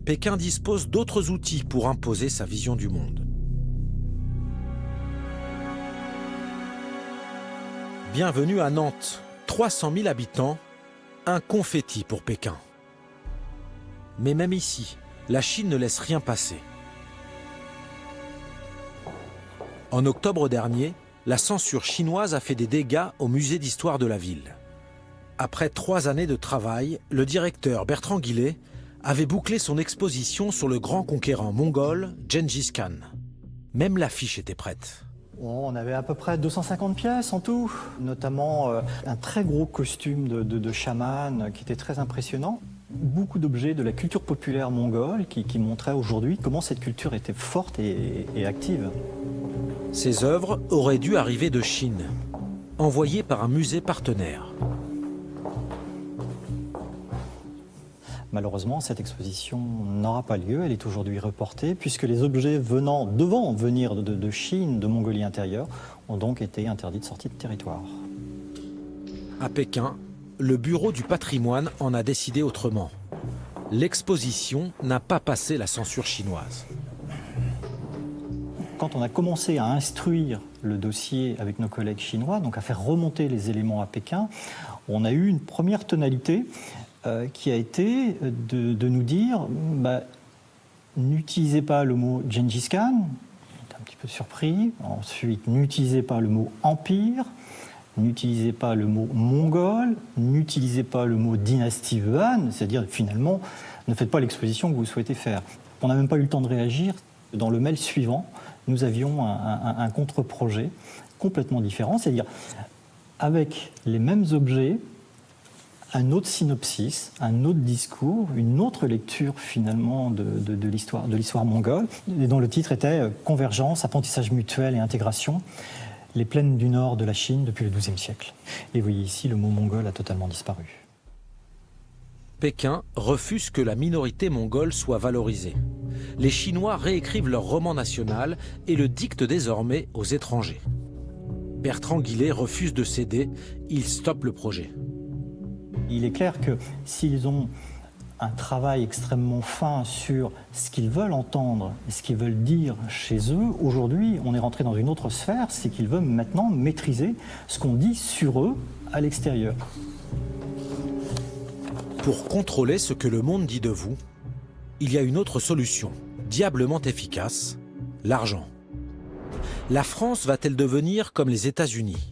Pékin dispose d'autres outils pour imposer sa vision du monde. Bienvenue à Nantes, 300 000 habitants, un confetti pour Pékin. Mais même ici, la Chine ne laisse rien passer. En octobre dernier, la censure chinoise a fait des dégâts au musée d'histoire de la ville. Après 3 années de travail, le directeur Bertrand Guillet avait bouclé son exposition sur le grand conquérant mongol Gengis Khan. Même l'affiche était prête. On avait à peu près 250 pièces en tout, notamment un très gros costume de chaman qui était très impressionnant. Beaucoup d'objets de la culture populaire mongole qui montraient aujourd'hui comment cette culture était forte et active. Ces œuvres auraient dû arriver de Chine, envoyées par un musée partenaire. Malheureusement, cette exposition n'aura pas lieu, elle est aujourd'hui reportée, puisque les objets devant venir de Chine, de Mongolie intérieure, ont donc été interdits de sortie de territoire. À Pékin, le bureau du patrimoine en a décidé autrement. L'exposition n'a pas passé la censure chinoise. Quand on a commencé à instruire le dossier avec nos collègues chinois, donc à faire remonter les éléments à Pékin, on a eu une première tonalité qui a été de nous dire n'utilisez pas le mot Gengis Khan, on était un petit peu surpris. Ensuite, n'utilisez pas le mot empire, n'utilisez pas le mot mongol, n'utilisez pas le mot dynastie Han, c'est-à-dire finalement, ne faites pas l'exposition que vous souhaitez faire. On n'a même pas eu le temps de réagir. Dans le mail suivant, nous avions un contre-projet complètement différent, c'est-à-dire avec les mêmes objets, un autre synopsis, un autre discours, une autre lecture finalement de l'histoire mongole, et dont le titre était « Convergence, apprentissage mutuel et intégration, les plaines du nord de la Chine depuis le XIIe siècle ». Et vous voyez ici, le mot mongol a totalement disparu. Pékin refuse que la minorité mongole soit valorisée. Les Chinois réécrivent leur roman national et le dictent désormais aux étrangers. Bertrand Guillet refuse de céder, il stoppe le projet. Il est clair que s'ils ont un travail extrêmement fin sur ce qu'ils veulent entendre et ce qu'ils veulent dire chez eux, aujourd'hui, on est rentré dans une autre sphère, c'est qu'ils veulent maintenant maîtriser ce qu'on dit sur eux à l'extérieur. Pour contrôler ce que le monde dit de vous, il y a une autre solution, diablement efficace, l'argent. La France va-t-elle devenir comme les États-Unis ?